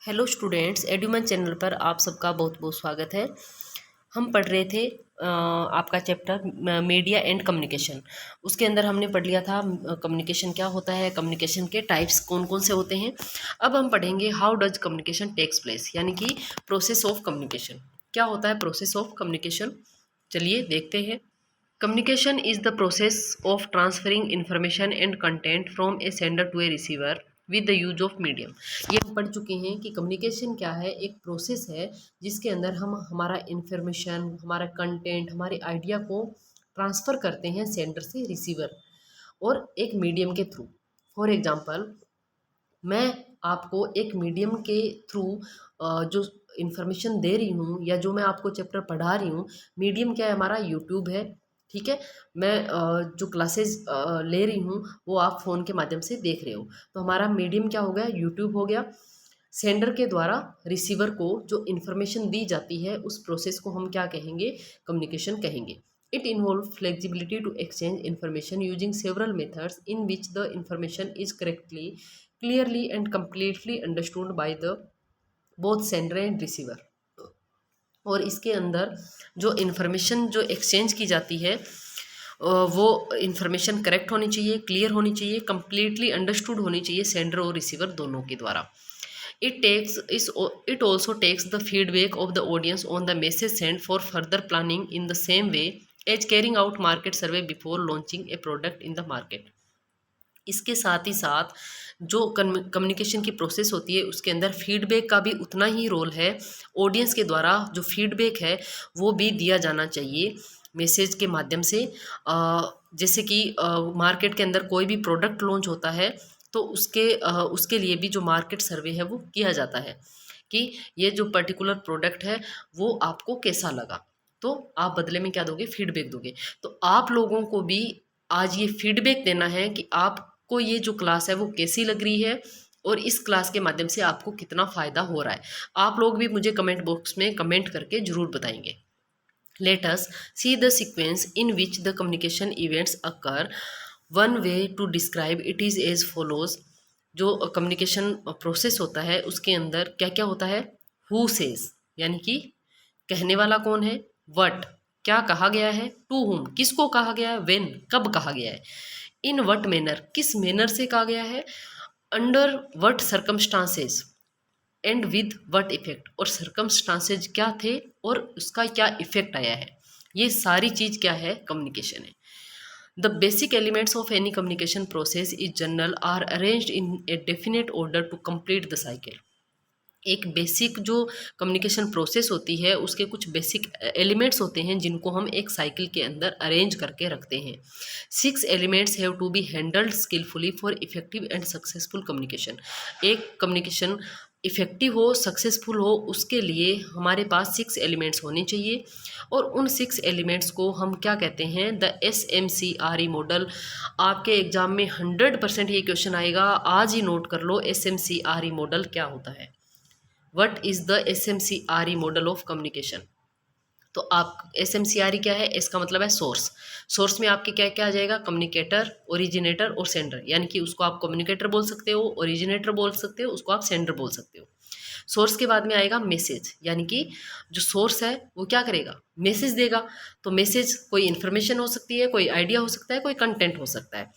Hello students, एडुमन channel पर आप सबका बहुत बहुत स्वागत है। हम पढ़ रहे थे आपका चैप्टर मीडिया एंड कम्युनिकेशन। उसके अंदर हमने पढ़ लिया था कम्युनिकेशन क्या होता है, कम्युनिकेशन के टाइप्स कौन कौन से होते हैं। अब हम पढ़ेंगे how does communication takes place, यानी कि प्रोसेस ऑफ कम्युनिकेशन। क्या होता है प्रोसेस ऑफ कम्युनिकेशन, चलिए देखते हैं। Communication is the process of transferring information and content from a sender to a receiver with the use of medium। ये हम पढ़ चुके हैं कि कम्युनिकेशन क्या है। एक प्रोसेस है जिसके अंदर हम हमारा इंफॉर्मेशन, हमारा कंटेंट, हमारे आइडिया को ट्रांसफ़र करते हैं सेंडर से रिसीवर और एक मीडियम के थ्रू। फॉर एग्जांपल, मैं आपको एक मीडियम के थ्रू जो इन्फॉर्मेशन दे रही हूँ या जो मैं आपको चैप्टर पढ़ा रही हूँ, मीडियम क्या है हमारा, यूट्यूब है। ठीक है, मैं जो क्लासेस ले रही हूँ वो आप फ़ोन के माध्यम से देख रहे हो, तो हमारा मीडियम क्या हो गया, यूट्यूब हो गया। सेंडर के द्वारा रिसीवर को जो इन्फॉर्मेशन दी जाती है उस प्रोसेस को हम क्या कहेंगे, कम्युनिकेशन कहेंगे। It involve flexibility to exchange information using several methods in which the information is correctly, clearly and completely understood by the both sender and receiver। और इसके अंदर जो इन्फॉर्मेशन जो एक्सचेंज की जाती है वो इन्फॉर्मेशन करेक्ट होनी चाहिए, क्लियर होनी चाहिए, कम्प्लीटली अंडरस्टूड होनी चाहिए सेंडर और रिसीवर दोनों के द्वारा। It also takes the feedback of the audience on the message sent for further planning in the same way as carrying out market survey before launching a product in the market। इसके साथ ही साथ जो communication की process होती है उसके अंदर feedback का भी उतना ही रोल है। ऑडियंस के द्वारा जो फीडबैक है वो भी दिया जाना चाहिए मैसेज के माध्यम से। जैसे कि मार्केट के अंदर कोई भी प्रोडक्ट लॉन्च होता है तो उसके लिए भी जो मार्केट सर्वे है वो किया जाता है कि ये जो पर्टिकुलर प्रोडक्ट है वो आपको कैसा लगा, तो आप बदले में क्या दोगे, फीडबैक दोगे। तो आप लोगों को भी आज ये फीडबैक देना है कि आपको ये जो क्लास है वो कैसी लग रही है और इस क्लास के माध्यम से आपको कितना फ़ायदा हो रहा है। आप लोग भी मुझे कमेंट बॉक्स में कमेंट करके ज़रूर बताएंगे। Let us see the sequence in which the communication events occur। One way to describe it is as follows। जो कम्युनिकेशन प्रोसेस होता है उसके अंदर क्या क्या होता है, हु सेज यानी कि कहने वाला कौन है, वट क्या कहा गया है, टू हुम किसको कहा गया है, वेन कब कहा गया है, इन वट मैनर किस मैनर से कहा गया है, under what circumstances and with what effect और सर्कमस्टांसेज क्या थे और उसका क्या इफेक्ट आया है। ये सारी चीज़ क्या है, कम्युनिकेशन है। The basic elements of any communication process is general are arranged in a definite order to complete the cycle. एक बेसिक जो कम्युनिकेशन प्रोसेस होती है उसके कुछ बेसिक एलिमेंट्स होते हैं जिनको हम एक साइकिल के अंदर अरेंज करके रखते हैं। 6 elements have to be handled skilfully for effective and successful communication. एक कम्युनिकेशन इफेक्टिव हो, सक्सेसफुल हो, उसके लिए हमारे पास 6 एलिमेंट्स होने चाहिए। और उन 6 एलिमेंट्स को हम क्या कहते हैं, द SMCRE मॉडल। आपके एग्जाम में 100% ये क्वेश्चन आएगा, आज ही नोट कर लो SMCRE मॉडल क्या होता है। What is the SMCRE model of communication. तो आप SMCRE क्या है, इसका मतलब है सोर्स। सोर्स में आपके क्या क्या आ जाएगा, कम्युनिकेटर, ओरिजिनेटर और सेंडर। यानी कि उसको आप कम्युनिकेटर बोल सकते हो, ओरिजिनेटर बोल सकते हो, उसको आप सेंडर बोल सकते हो। सोर्स के बाद में आएगा मैसेज, यानी कि जो सोर्स है वो क्या करेगा, मैसेज देगा। तो मैसेज कोई इन्फॉर्मेशन हो सकती है, कोई आइडिया हो सकता है, कोई कंटेंट हो सकता है।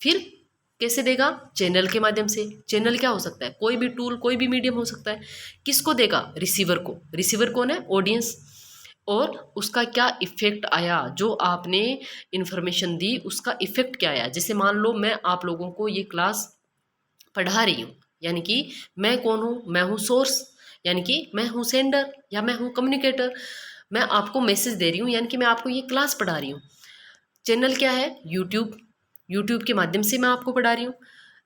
फिर कैसे देगा, चैनल के माध्यम से। चैनल क्या हो सकता है, कोई भी टूल, कोई भी मीडियम हो सकता है। किसको देगा, रिसीवर को। रिसीवर कौन है, ऑडियंस। और उसका क्या इफेक्ट आया, जो आपने इन्फॉर्मेशन दी उसका इफेक्ट क्या आया। जैसे मान लो मैं आप लोगों को ये क्लास पढ़ा रही हूँ, यानी कि मैं कौन हूँ, मैं हूँ सोर्स, यानी कि मैं हूँ सेंडर या मैं हूँ कम्युनिकेटर। मैं आपको मैसेज दे रही हूँ यानी कि मैं आपको ये क्लास पढ़ा रही हूँ। चैनल क्या है, यूट्यूब। यूट्यूब के माध्यम से मैं आपको पढ़ा रही हूँ।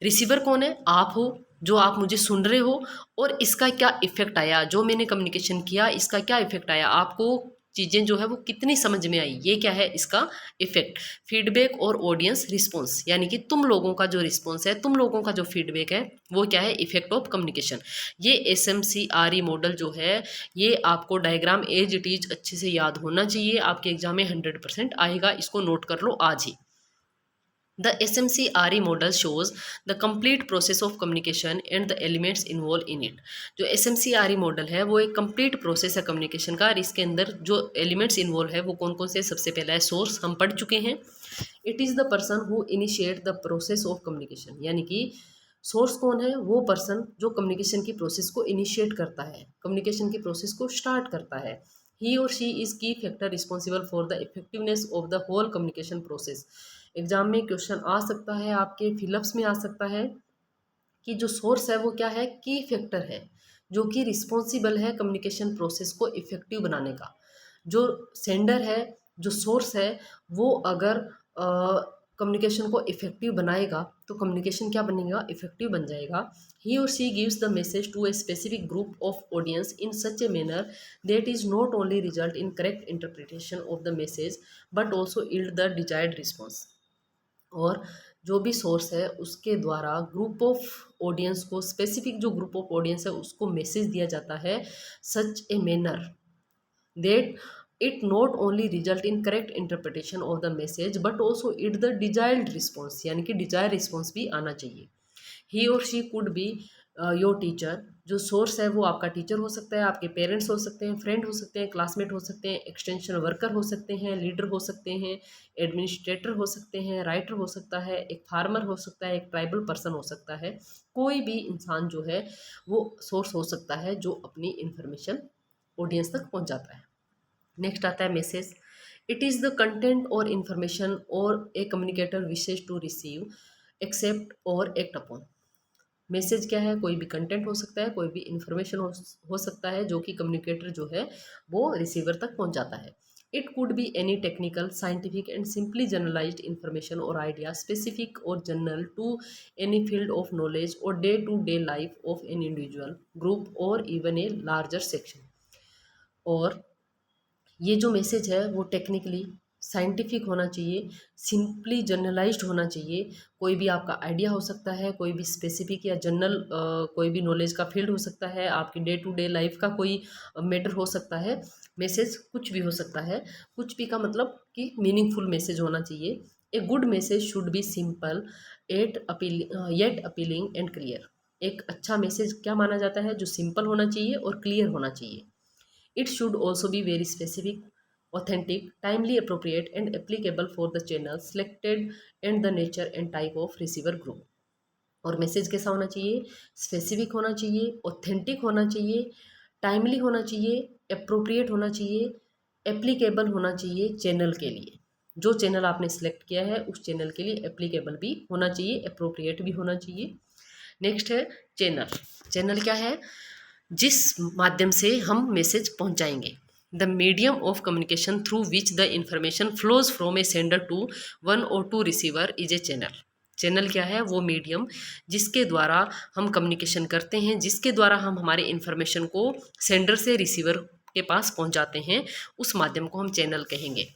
रिसीवर कौन है, आप हो, जो आप मुझे सुन रहे हो। और इसका क्या इफेक्ट आया, जो मैंने कम्युनिकेशन किया इसका क्या इफेक्ट आया, आपको चीज़ें जो है वो कितनी समझ में आई, ये क्या है इसका इफेक्ट। फीडबैक और ऑडियंस रिस्पॉन्स, यानी कि तुम लोगों का जो रिस्पॉन्स है, तुम लोगों का जो फीडबैक है वो क्या है, इफेक्ट ऑफ कम्युनिकेशन। ये SMCRE मॉडल जो है ये आपको डायग्राम एज इट इज अच्छे से याद होना चाहिए, आपके एग्जाम में 100% आएगा। इसको नोट कर लो आज ही। The SMCRE model shows the complete process of communication and the elements involved in it. जो SMCRE मॉडल है वो एक कंप्लीट प्रोसेस है कम्युनिकेशन का, और इसके अंदर जो एलिमेंट्स इन्वॉल्व है वो कौन कौन से, सबसे पहला है सोर्स, हम पढ़ चुके हैं। It is the person who initiate the process of communication, यानी कि सोर्स कौन है, वो पर्सन जो कम्युनिकेशन की प्रोसेस को इनिशिएट करता है, कम्युनिकेशन की प्रोसेस को स्टार्ट करता है। ही और she is key factor responsible for the effectiveness of the whole communication process. Exam में क्वेश्चन आ सकता है, आपके फिलअप्स में आ सकता है कि जो सोर्स है वो क्या है, की फैक्टर है, जो कि रिस्पॉन्सिबल है कम्युनिकेशन प्रोसेस को इफेक्टिव बनाने का। जो सेंडर है, जो सोर्स है, वो अगर कम्युनिकेशन को इफेक्टिव बनाएगा तो कम्युनिकेशन क्या बनेगा, इफेक्टिव बन जाएगा। ही और she gives the message to a specific group of audience in such a manner that is not only result in correct interpretation of the message but also yield the desired response. और जो भी source है उसके द्वारा group of audience को, specific जो group of audience है उसको मैसेज दिया जाता है such a manner that it not only result in correct interpretation of the message but also it the desired response, यानी कि डिजायर रिस्पॉन्स भी आना चाहिए। ही और she could be your teacher, जो सोर्स है वो आपका टीचर हो सकता है, आपके पेरेंट्स हो सकते हैं, फ्रेंड हो सकते हैं, क्लासमेट हो सकते हैं, एक्सटेंशन वर्कर हो सकते हैं, लीडर हो सकते हैं, एडमिनिस्ट्रेटर हो सकते हैं, राइटर हो सकता है, एक फार्मर हो सकता है, एक ट्राइबल पर्सन हो सकता है। कोई भी इंसान जो है वो सोर्स हो सकता है जो अपनी इंफॉर्मेशन ऑडियंस तक पहुंचाता है। नेक्स्ट आता है message. It is the content or information or a communicator wishes to receive accept or act upon. Message क्या है, कोई भी कंटेंट हो सकता है, कोई भी इंफॉर्मेशन हो सकता है जो कि कम्युनिकेटर जो है वो रिसीवर तक पहुंचाता है। It could be any technical, scientific and simply generalised information or idea specific or general to any field of knowledge or day to day life of an individual group or even a larger section. और ये जो message है वो technically scientific होना चाहिए, simply generalised होना चाहिए। कोई भी आपका आइडिया हो सकता है, कोई भी स्पेसिफिक या जनरल कोई भी नॉलेज का फील्ड हो सकता है, आपकी डे टू डे लाइफ का कोई मैटर हो सकता है। मैसेज कुछ भी हो सकता है, कुछ भी का मतलब कि मीनिंगफुल मैसेज होना चाहिए। A good message should be simple yet appealing and clear. एक अच्छा मैसेज क्या माना जाता है, जो सिंपल होना चाहिए और क्लियर होना चाहिए। It should also be very specific, authentic, timely appropriate and applicable for the channel selected and the nature and type of receiver group। और मैसेज कैसा होना चाहिए, स्पेसिफिक होना चाहिए, ऑथेंटिक होना चाहिए, टाइमली होना चाहिए, अप्रोप्रिएट होना चाहिए, एप्लीकेबल होना चाहिए चैनल के लिए। जो चैनल आपने सेलेक्ट किया है उस चैनल के लिए एप्लीकेबल भी होना चाहिए, अप्रोप्रिएट भी होना चाहिए। नेक्स्ट है चैनल। चैनल क्या है, जिस माध्यम से हम मैसेज पहुंचाएंगे। The medium of communication through which the information flows from a sender to one or two receiver is a channel. Channel क्या है, वो मीडियम जिसके द्वारा हम कम्युनिकेशन करते हैं, जिसके द्वारा हम हमारे इन्फॉर्मेशन को सेंडर से रिसीवर के पास पहुंचाते हैं, उस माध्यम को हम चैनल कहेंगे।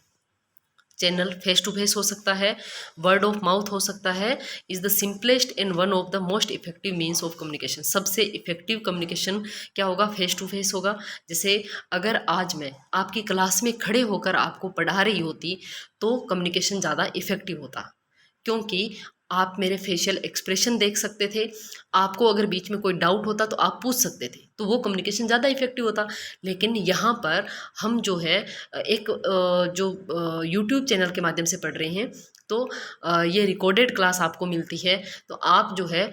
चैनल फेस टू फेस हो सकता है, वर्ड ऑफ माउथ हो सकता है, is the simplest and one of the most effective means of communication. सबसे इफेक्टिव कम्युनिकेशन क्या होगा, फेस टू फेस होगा। जैसे अगर आज मैं आपकी क्लास में खड़े होकर आपको पढ़ा रही होती तो कम्युनिकेशन ज़्यादा इफेक्टिव होता, क्योंकि आप मेरे फेशियल एक्सप्रेशन देख सकते थे, आपको अगर बीच में कोई डाउट होता तो आप पूछ सकते थे, तो वो कम्युनिकेशन ज़्यादा इफेक्टिव होता। लेकिन यहाँ पर हम जो है एक जो यूट्यूब चैनल के माध्यम से पढ़ रहे हैं, तो ये रिकॉर्डेड क्लास आपको मिलती है, तो आप जो है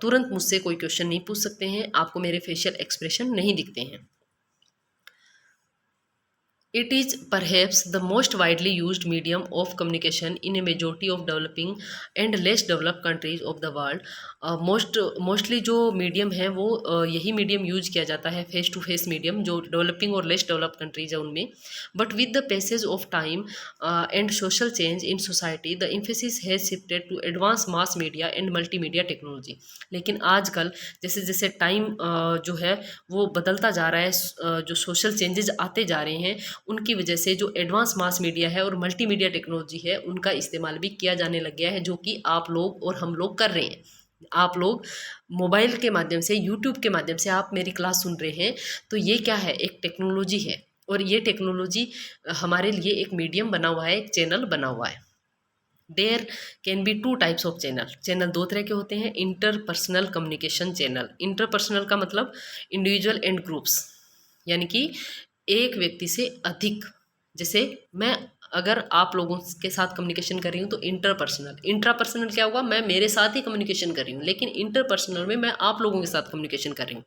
तुरंत मुझसे कोई क्वेश्चन नहीं पूछ सकते हैं, आपको मेरे फेशियल एक्सप्रेशन नहीं दिखते हैं। It is perhaps the most widely used medium of communication in a majority of developing and less developed countries of the world। Mostly जो मीडियम है वो यही मीडियम यूज किया जाता है, फेस टू फेस मीडियम, जो डेवलपिंग और less developed countries है उनमें। But with the passage of time and social change in society the emphasis has shifted to advance mass media and multimedia technology. लेकिन आजकल जैसे जैसे टाइम जो है वो बदलता जा रहा है, जो सोशल चेंजेस आते जा रहे हैं, उनकी वजह से जो एडवांस मास मीडिया है और मल्टीमीडिया टेक्नोलॉजी है उनका इस्तेमाल भी किया जाने लग गया है, जो कि आप लोग और हम लोग कर रहे हैं। आप लोग मोबाइल के माध्यम से, यूट्यूब के माध्यम से आप मेरी क्लास सुन रहे हैं, तो ये क्या है, एक टेक्नोलॉजी है, और ये टेक्नोलॉजी हमारे लिए एक मीडियम बना हुआ है, एक चैनल बना हुआ है। There can be two types of channel. Channel दो तरह के होते हैं। इंटरपर्सनल कम्युनिकेशन चैनल, इंटरपर्सनल का मतलब इंडिविजुअल एंड ग्रुप्स, यानी कि एक व्यक्ति से अधिक। जैसे मैं अगर आप लोगों के साथ कम्युनिकेशन कर रही हूँ तो इंटरपर्सनल। इंट्रापर्सनल क्या होगा, मैं मेरे साथ ही कम्युनिकेशन कर रही हूँ, लेकिन इंटरपर्सनल में मैं आप लोगों के साथ कम्युनिकेशन कर रही हूँ।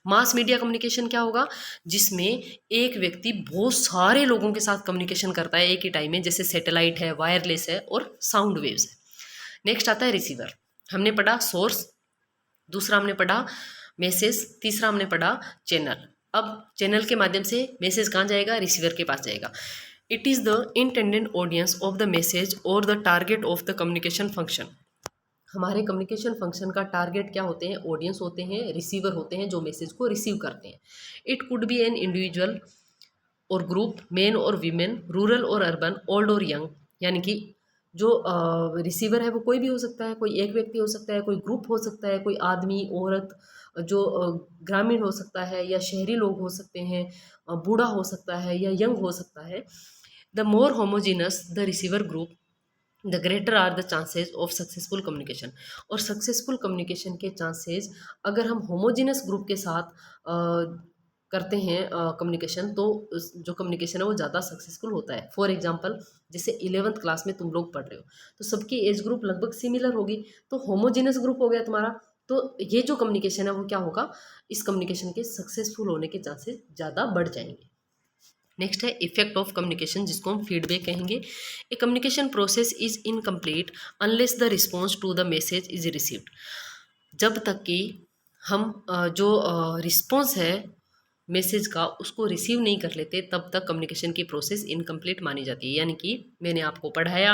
मास मीडिया कम्युनिकेशन क्या होगा, जिसमें एक व्यक्ति बहुत सारे लोगों के साथ कम्युनिकेशन करता है एक ही टाइम में, जैसे सैटेलाइट है, वायरलेस है और साउंड वेव्स है। नेक्स्ट आता है रिसीवर। हमने पढ़ा सोर्स, दूसरा हमने पढ़ा मैसेज, तीसरा हमने पढ़ा चैनल। अब चैनल के माध्यम से मैसेज कहाँ जाएगा, रिसीवर के पास जाएगा। It is the intended audience of the message or the target of the communication function. हमारे कम्युनिकेशन फंक्शन का टारगेट क्या होते हैं, ऑडियंस होते हैं, रिसीवर होते हैं जो मैसेज को रिसीव करते हैं। It could B an individual और ग्रुप, मेन और वीमेन, रूरल और अर्बन, ओल्ड और यंग। यानी कि जो रिसीवर है वो कोई भी हो सकता है, कोई एक व्यक्ति हो सकता है, कोई ग्रुप हो सकता है, कोई आदमी औरत, जो ग्रामीण हो सकता है या शहरी लोग हो सकते हैं, बूढ़ा हो सकता है या यंग हो सकता है। The more homogeneous the receiver group, the greater or the chances of successful communication. और सक्सेसफुल कम्युनिकेशन के चांसेस अगर हम होमोजीनस ग्रुप के साथ करते हैं कम्युनिकेशन, तो जो कम्युनिकेशन है वो ज़्यादा सक्सेसफुल होता है। फॉर एग्जांपल, जैसे 11th क्लास में तुम लोग पढ़ रहे हो तो सबकी एज ग्रुप लगभग सिमिलर होगी, तो होमोजीनस ग्रुप हो गया तुम्हारा। तो ये जो कम्युनिकेशन है वो क्या होगा, इस कम्युनिकेशन के सक्सेसफुल होने के चांसेस ज़्यादा बढ़ जाएंगे। नेक्स्ट है इफेक्ट ऑफ कम्युनिकेशन, जिसको हम फीडबैक कहेंगे। A communication process is incomplete unless the response to the message is received. जब तक कि हम जो रिस्पॉन्स है मैसेज का उसको रिसीव नहीं कर लेते, तब तक कम्युनिकेशन की प्रोसेस इनकम्प्लीट मानी जाती है। यानी कि मैंने आपको पढ़ाया,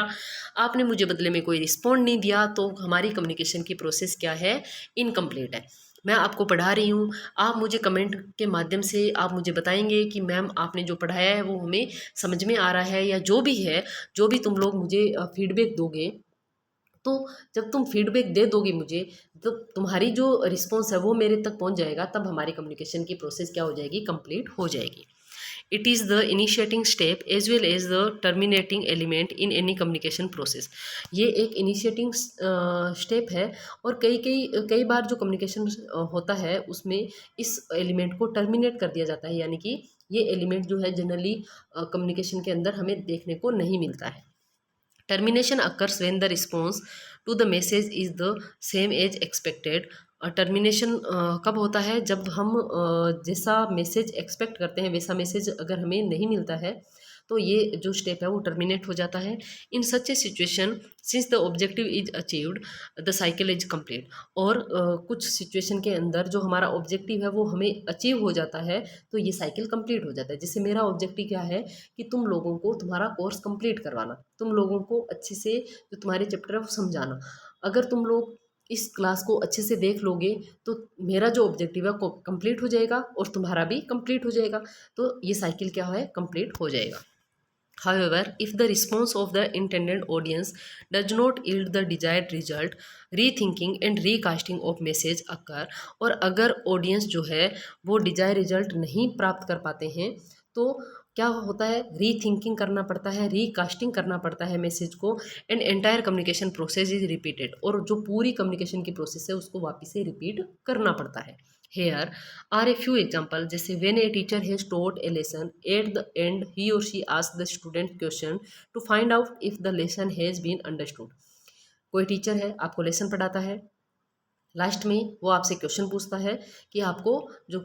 आपने मुझे बदले में कोई रिस्पॉन्ड नहीं दिया, तो हमारी कम्युनिकेशन की प्रोसेस क्या है, इनकम्प्लीट है। मैं आपको पढ़ा रही हूँ, आप मुझे कमेंट के माध्यम से आप मुझे बताएंगे कि मैम आपने जो पढ़ाया है वो हमें समझ में आ रहा है, या जो भी है, जो भी तुम लोग मुझे फीडबैक दोगे। तो जब तुम फीडबैक दे दोगे मुझे, तो तुम्हारी जो रिस्पॉन्स है वो मेरे तक पहुंच जाएगा, तब हमारी कम्युनिकेशन की प्रोसेस क्या हो जाएगी, कंप्लीट हो जाएगी। It is the initiating step as well as the terminating element in any communication process. ये एक इनिशिएटिंग स्टेप है, और कई कई कई बार जो कम्युनिकेशन होता है उसमें इस एलिमेंट को टर्मिनेट कर दिया जाता है। यानी कि ये एलिमेंट जो है जनरली कम्युनिकेशन के अंदर हमें देखने को नहीं मिलता है। Termination occurs when the response to the message is the same as expected। Termination कब होता है, जब हम जैसा मैसेज एक्सपेक्ट करते हैं वैसा मैसेज अगर हमें नहीं मिलता है, तो ये जो स्टेप है वो टर्मिनेट हो जाता है। In such a situation since the objective is achieved the cycle is complete. और कुछ सिचुएशन के अंदर जो हमारा ऑब्जेक्टिव है वो हमें अचीव हो जाता है, तो ये साइकिल कंप्लीट हो जाता है। जैसे मेरा ऑब्जेक्टिव क्या है कि तुम लोगों को तुम्हारा कोर्स कंप्लीट करवाना, तुम लोगों को अच्छे से जो तुम्हारे चैप्टर है वो समझाना। अगर तुम लोग इस क्लास को अच्छे से देख लोगे तो मेरा जो ऑब्जेक्टिव है कंप्लीट हो जाएगा और तुम्हारा भी कंप्लीट हो जाएगा, तो ये साइकिल क्या है, कंप्लीट हो जाएगा। However, if the response of the intended audience does not yield the desired result, rethinking and recasting of message occur। और अगर ऑडियंस जो है वो डिजायर रिजल्ट नहीं प्राप्त कर पाते हैं, तो क्या होता है, रीथिंकिंग करना पड़ता है, रीकास्टिंग करना पड़ता है मैसेज को, and entire communication process is repeated. और जो पूरी कम्युनिकेशन की प्रोसेस है उसको वापस से रिपीट करना पड़ता है। Here are a few examples, जैसे when a teacher has taught a lesson, at the end he or she asks the student question to find out if the lesson has been understood। कोई teacher है, आपको lesson पढ़ाता है, last में वो आपसे question पूछता है कि आपको जो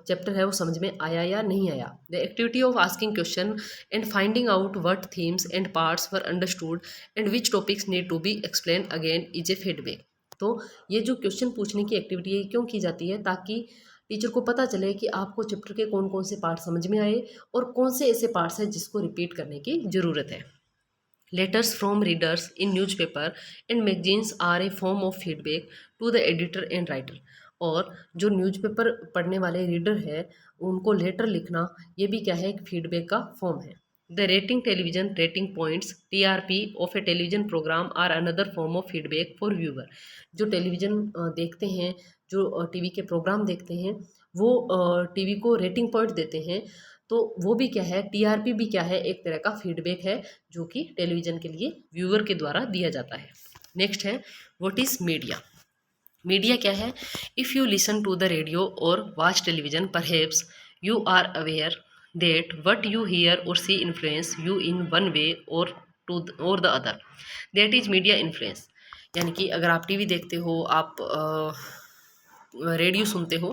चैप्टर है वो समझ में आया या नहीं आया। The activity of asking question and finding out what themes and parts were understood and which topics need to be explain again is a feedback. तो ये जो क्वेश्चन पूछने की एक्टिविटी है क्यों की जाती है, ताकि टीचर को पता चले कि आपको चैप्टर के कौन कौन से पार्ट समझ में आए और कौन से ऐसे पार्ट्स हैं जिसको रिपीट करने की ज़रूरत है। Letters from readers in newspaper and magazines are a form of feedback to the editor and writer। और जो न्यूज़पेपर पढ़ने वाले रीडर है उनको लेटर लिखना, ये भी क्या है, एक फीडबैक का फॉर्म है। The rating television rating points TRP of a television programme are another form of feedback for viewer. जो टेलीविज़न देखते हैं, जो टीवी के प्रोग्राम देखते हैं, वो टीवी को रेटिंग पॉइंट देते हैं, तो वो भी क्या है, टीआरपी भी क्या है, एक तरह का फीडबैक है जो कि टेलीविज़न के लिए व्यूअर के द्वारा दिया जाता है। नेक्स्ट है व्हाट इज़ मीडिया। मीडिया क्या है? If you listen to the radio or watch television perhaps you are aware that what you hear or see influence you in one way or or the other, that is media influence. यानी कि अगर आप TV देखते हो, आप radio सुनते हो,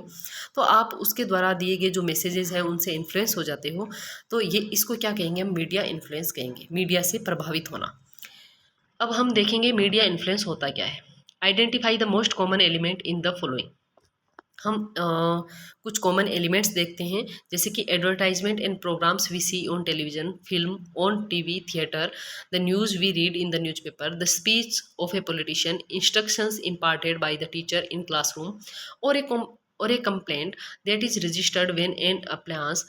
तो आप उसके द्वारा दिए गए जो मैसेजेस हैं उनसे इन्फ्लुएंस हो जाते हो। तो ये इसको क्या कहेंगे, हम मीडिया इन्फ्लुएंस कहेंगे, मीडिया से प्रभावित होना। अब हम देखेंगे मीडिया इन्फ्लुएंस होता क्या है। Identify the most common element in the following. हम कुछ कॉमन एलिमेंट्स देखते हैं, जैसे कि advertisement and programmes we see on television, film, on TV, theatre, the news we read in the newspaper, the speech of a politician, instructions imparted by the teacher in classroom, or a complaint that is registered when an appliance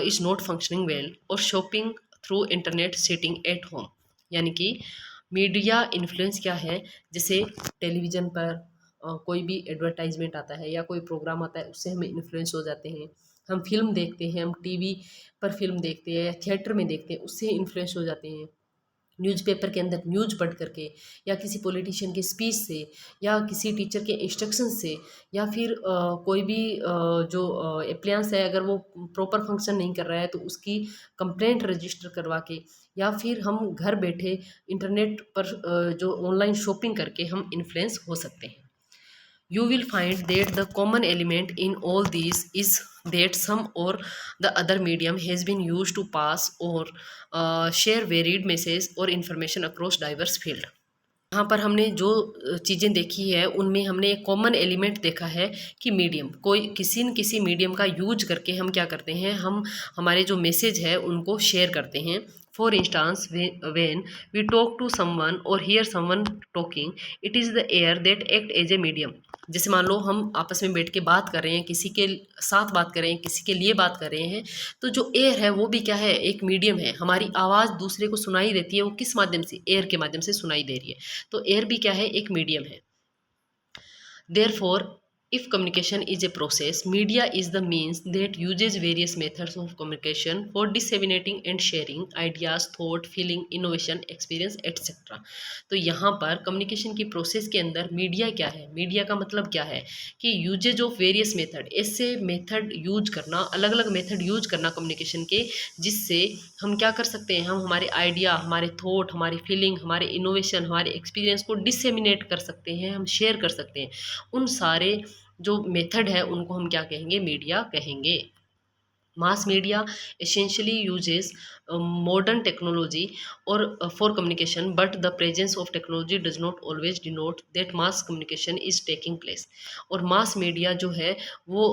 is not functioning well, or shopping through internet sitting at home। यानी कि media influence क्या है, जैसे television पर कोई भी advertisement आता है या कोई प्रोग्राम आता है, उससे हम इन्फ्लुएंस हो जाते हैं। हम फिल्म देखते हैं, हम टीवी पर फिल्म देखते हैं या थिएटर में देखते हैं, उससे इन्फ्लुएंस हो जाते हैं। न्यूज़पेपर के अंदर न्यूज़ पढ़ करके, या किसी पॉलिटिशियन के स्पीच से, या किसी टीचर के इंस्ट्रक्शन से, या फिर कोई भी जो एप्लायंस है अगर वो प्रॉपर फंक्शन नहीं कर रहा है तो उसकी कंप्लेंट रजिस्टर करवा के, या फिर हम घर बैठे इंटरनेट पर जो ऑनलाइन शॉपिंग करके हम इन्फ्लुएंस हो सकते हैं। You will find that the common element in all these is that some or the other medium has been used to pass or share varied messages or information across diverse field। यहाँ पर हमने जो चीज़ें देखी है उनमें हमने एक कॉमन एलिमेंट देखा है कि मीडियम, कोई किसी न किसी मीडियम का यूज करके हम क्या करते हैं, हम हमारे जो मैसेज है उनको शेयर करते हैं। For instance when we talk to someone or hear someone talking, it is the air that act as a medium. जैसे मान लो हम आपस में बैठ के बात कर रहे हैं, किसी के साथ बात कर रहे हैं, किसी के लिए बात कर रहे हैं, तो जो एयर है वो भी क्या है, एक मीडियम है। हमारी आवाज़ दूसरे को सुनाई देती है, वो किस माध्यम से, एयर के माध्यम से सुनाई दे रही है। तो एयर भी क्या है, एक मीडियम है। Therefore, if communication is a process, media is the means that uses various methods of communication for disseminating and sharing ideas, thought, feeling, innovation, experience, etc। तो यहाँ पर कम्युनिकेशन की प्रोसेस के अंदर मीडिया क्या है, मीडिया का मतलब क्या है कि यूजेज ऑफ वेरियस मेथड, ऐसे मेथड यूज करना, अलग अलग मेथड यूज करना कम्युनिकेशन के, जिससे हम क्या कर सकते हैं, हम हमारे आइडिया, हमारे थॉट, हमारी फीलिंग, हमारे इनोवेशन, हमारे एक्सपीरियंस को डिसेमिनेट कर सकते हैं, हम शेयर कर सकते हैं। उन सारे जो मेथड है उनको हम क्या कहेंगे, मीडिया कहेंगे। Mass media essentially uses modern technology or for communication, but the presence of technology does not always denote that mass communication is taking place. और मास मीडिया जो है वो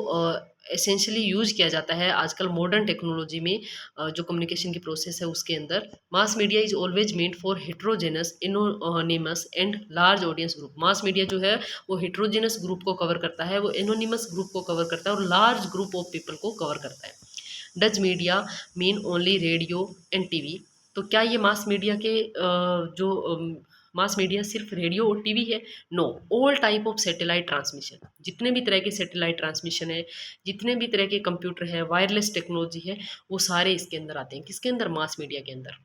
एसेंशियली यूज किया जाता है आजकल मॉडर्न टेक्नोलॉजी में, जो कम्युनिकेशन की प्रोसेस है उसके अंदर। Mass media is always made for heterogeneous, anonymous and large audience group. Mass media जो है वो हेट्रोजेनस ग्रुप को कवर करता है, वो एनोनिमस ग्रुप को कवर करता है और लार्ज ग्रुप ऑफ पीपल को कवर करता है। Does media mean only radio and TV. तो क्या ये मास मीडिया के मास मीडिया सिर्फ रेडियो और टीवी है? No, all type of satellite transmission, जितने भी तरह के सैटेलाइट ट्रांसमिशन है, जितने भी तरह के कंप्यूटर है, वायरलेस टेक्नोलॉजी है, वो सारे इसके अंदर आते हैं। किसके अंदर? मास मीडिया के अंदर।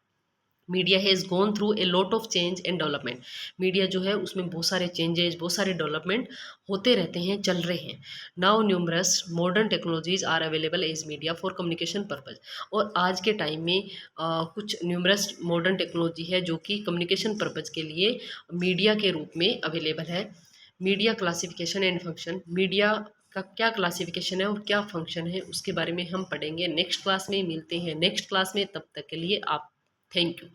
Media has gone through a lot of change and development. Media जो है उसमें बहुत सारे चेंजेस, बहुत सारे डेवलपमेंट होते रहते हैं, चल रहे हैं। Now numerous modern technologies are available as media for communication purpose. और आज के टाइम में कुछ न्यूमरस मॉडर्न टेक्नोलॉजी है जो कि कम्युनिकेशन पर्पज के लिए मीडिया के रूप में अवेलेबल है। Media classification and function, media का क्या क्लासिफिकेशन है और क्या फंक्शन है उसके बारे में हम पढ़ेंगे नेक्स्ट क्लास में। मिलते हैं नेक्स्ट क्लास में, तब तक के लिए आप थैंक यू।